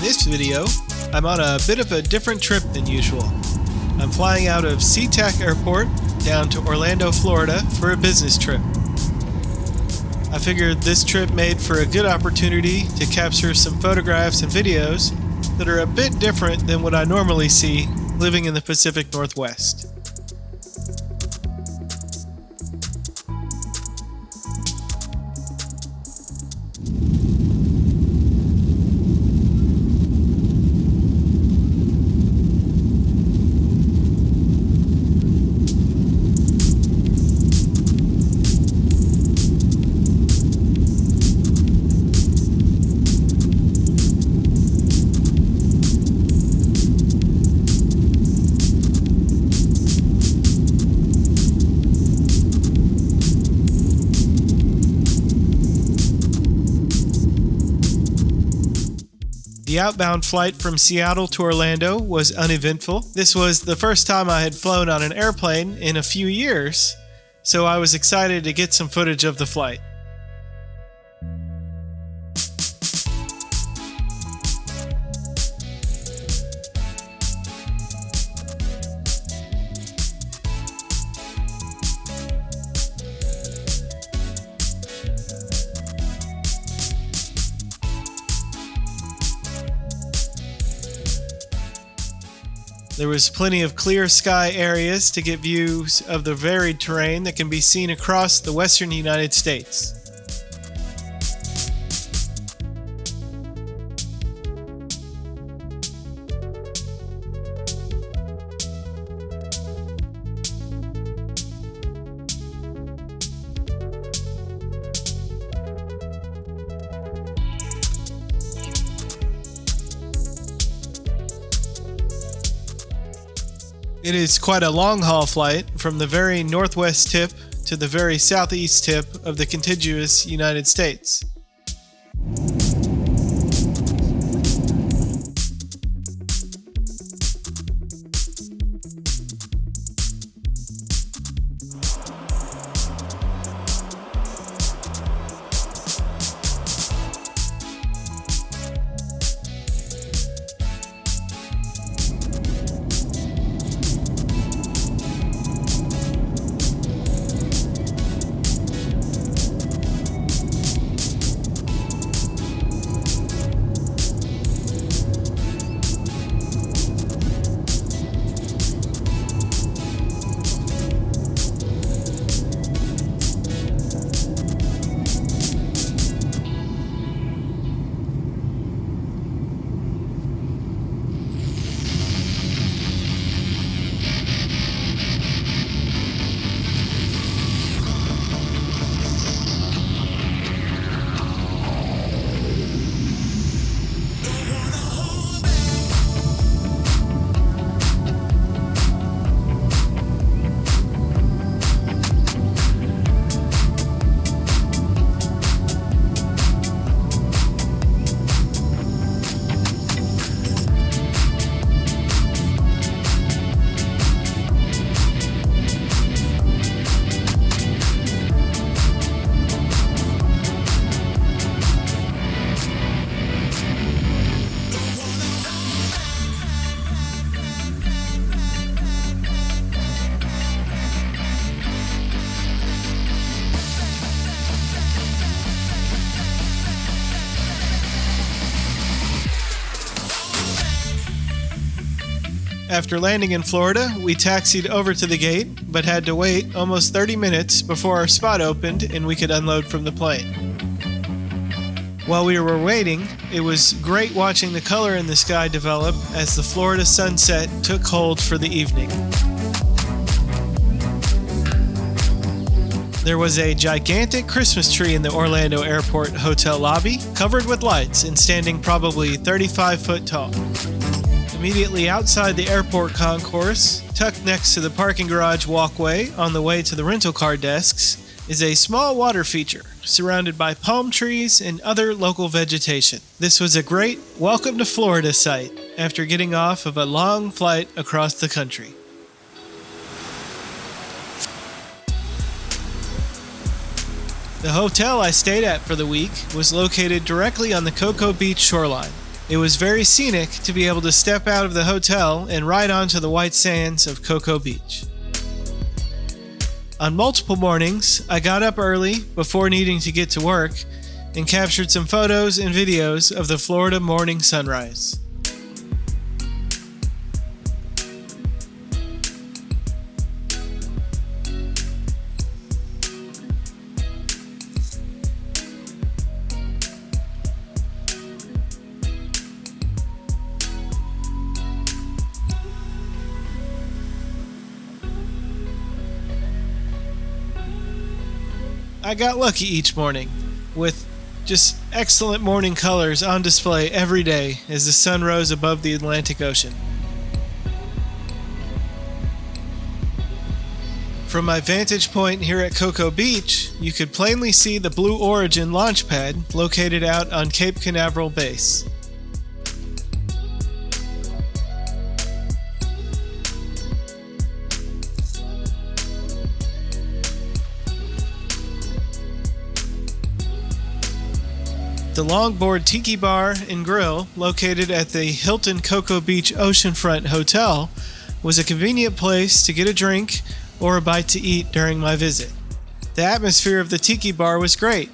this video, I'm on a bit of a different trip than usual. I'm flying out of SeaTac Airport down to Orlando, Florida for a business trip. I figured this trip made for a good opportunity to capture some photographs and videos that are a bit different than what I normally see living in the Pacific Northwest. The outbound flight from Seattle to Orlando was uneventful. This was the first time I had flown on an airplane in a few years, so I was excited to get some footage of the flight. There was plenty of clear sky areas to get views of the varied terrain that can be seen across the western United States. It is quite a long-haul flight from the very northwest tip to the very southeast tip of the contiguous United States. After landing in Florida, we taxied over to the gate, but had to wait almost 30 minutes before our spot opened and we could unload from the plane. While we were waiting, it was great watching the color in the sky develop as the Florida sunset took hold for the evening. There was a gigantic Christmas tree in the Orlando Airport hotel lobby, covered with lights and standing probably 35 foot tall. Immediately outside the airport concourse, tucked next to the parking garage walkway on the way to the rental car desks, is a small water feature surrounded by palm trees and other local vegetation. This was a great welcome to Florida sight after getting off of a long flight across the country. The hotel I stayed at for the week was located directly on the Cocoa Beach shoreline. It was very scenic to be able to step out of the hotel and ride onto the white sands of Cocoa Beach. On multiple mornings, I got up early before needing to get to work and captured some photos and videos of the Florida morning sunrise. I got lucky each morning, with just excellent morning colors on display every day as the sun rose above the Atlantic Ocean. From my vantage point here at Cocoa Beach, you could plainly see the Blue Origin launch pad located out on Cape Canaveral Base. The Longboard Tiki Bar and Grill, located at the Hilton Cocoa Beach Oceanfront Hotel, was a convenient place to get a drink or a bite to eat during my visit. The atmosphere of the Tiki Bar was great,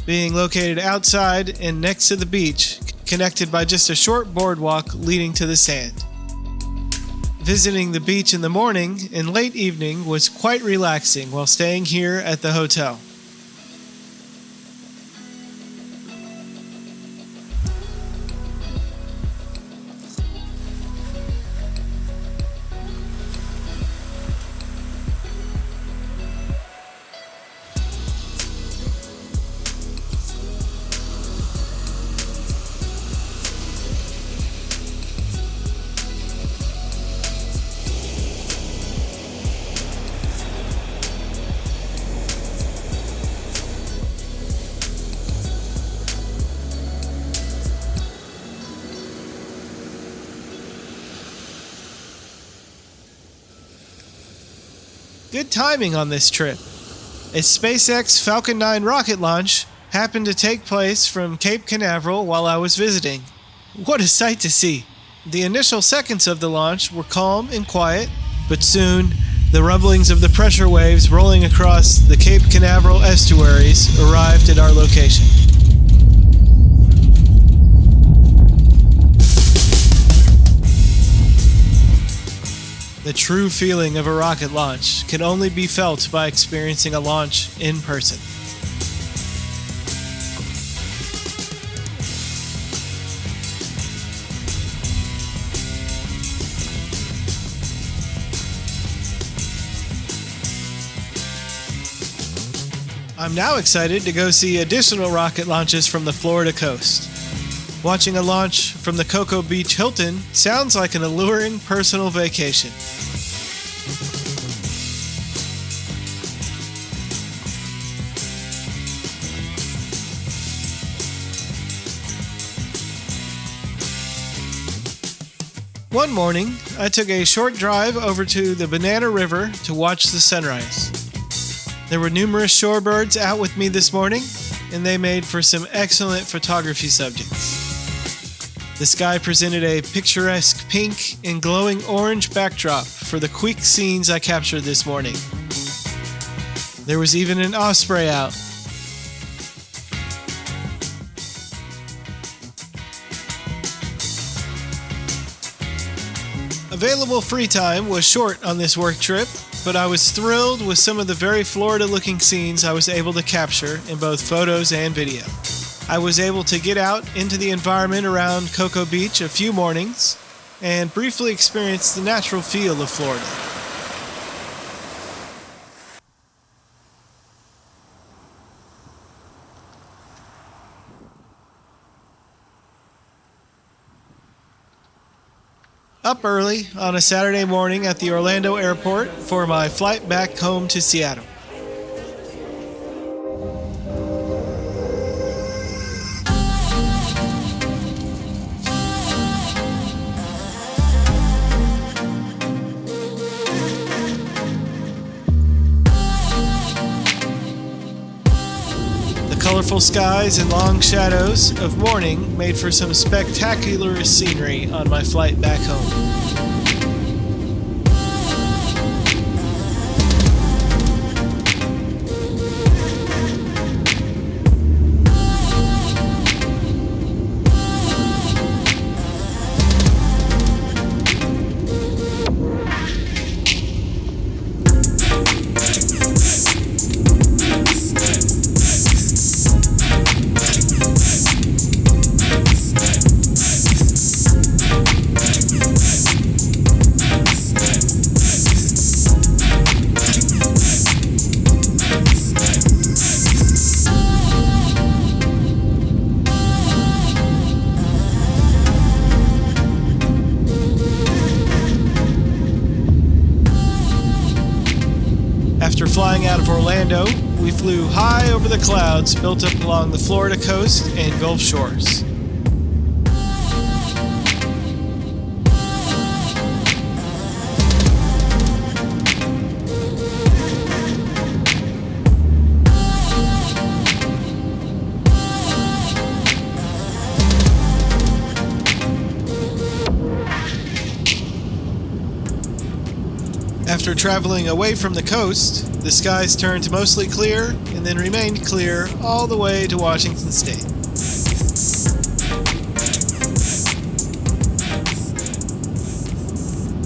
being located outside and next to the beach, connected by just a short boardwalk leading to the sand. Visiting the beach in the morning and late evening was quite relaxing while staying here at the hotel. Good timing on this trip. A SpaceX Falcon 9 rocket launch happened to take place from Cape Canaveral while I was visiting. What a sight to see! The initial seconds of the launch were calm and quiet, but soon the rumblings of the pressure waves rolling across the Cape Canaveral estuaries arrived at our location. The true feeling of a rocket launch can only be felt by experiencing a launch in person. I'm now excited to go see additional rocket launches from the Florida coast. Watching a launch from the Cocoa Beach Hilton sounds like an alluring personal vacation. One morning, I took a short drive over to the Banana River to watch the sunrise. There were numerous shorebirds out with me this morning, and they made for some excellent photography subjects. The sky presented a picturesque pink and glowing orange backdrop for the quick scenes I captured this morning. There was even an osprey out. Available free time was short on this work trip, but I was thrilled with some of the very Florida-looking scenes I was able to capture in both photos and video. I was able to get out into the environment around Cocoa Beach a few mornings and briefly experience the natural feel of Florida. Up early on a Saturday morning at the Orlando airport for my flight back home to Seattle. Colorful skies and long shadows of morning made for some spectacular scenery on my flight back home. After flying out of Orlando, we flew high over the clouds built up along the Florida coast and Gulf shores. After traveling away from the coast, the skies turned mostly clear and then remained clear all the way to Washington State.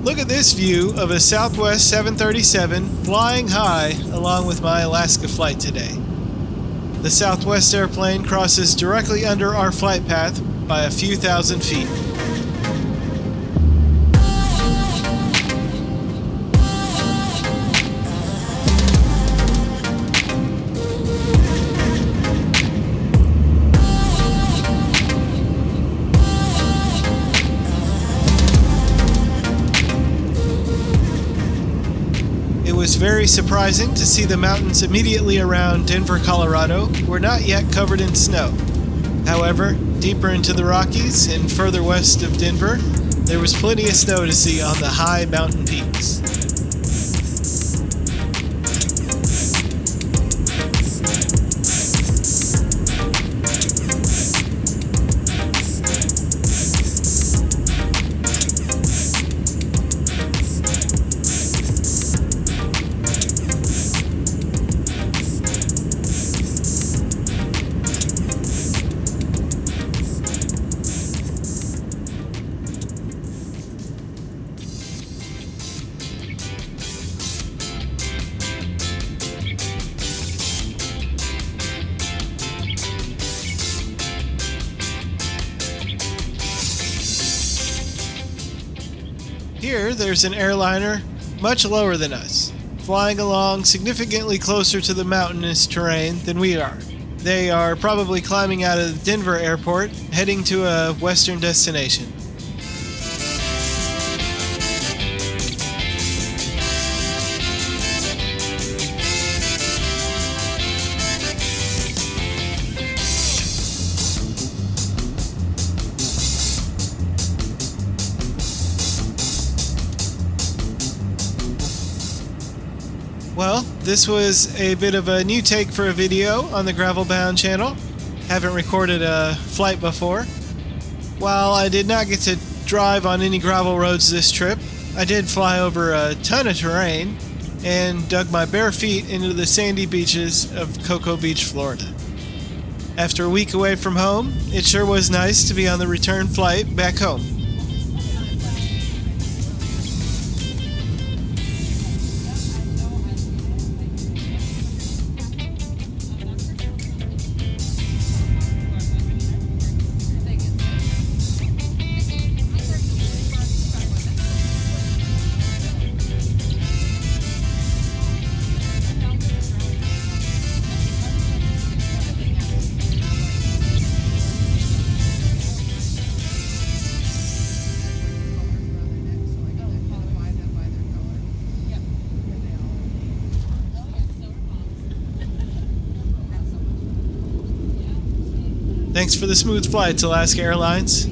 Look at this view of a Southwest 737 flying high along with my Alaska flight today. The Southwest airplane crosses directly under our flight path by a few thousand feet. It was very surprising to see the mountains immediately around Denver, Colorado were not yet covered in snow. However, deeper into the Rockies and further west of Denver, there was plenty of snow to see on the high mountain peaks. Here, there's an airliner much lower than us, flying along significantly closer to the mountainous terrain than we are. They are probably climbing out of Denver airport, heading to a western destination. Well, this was a bit of a new take for a video on the Gravel Bound channel. Haven't recorded a flight before. While I did not get to drive on any gravel roads this trip, I did fly over a ton of terrain and dug my bare feet into the sandy beaches of Cocoa Beach, Florida. After a week away from home, it sure was nice to be on the return flight back home. Thanks for the smooth flights, Alaska Airlines.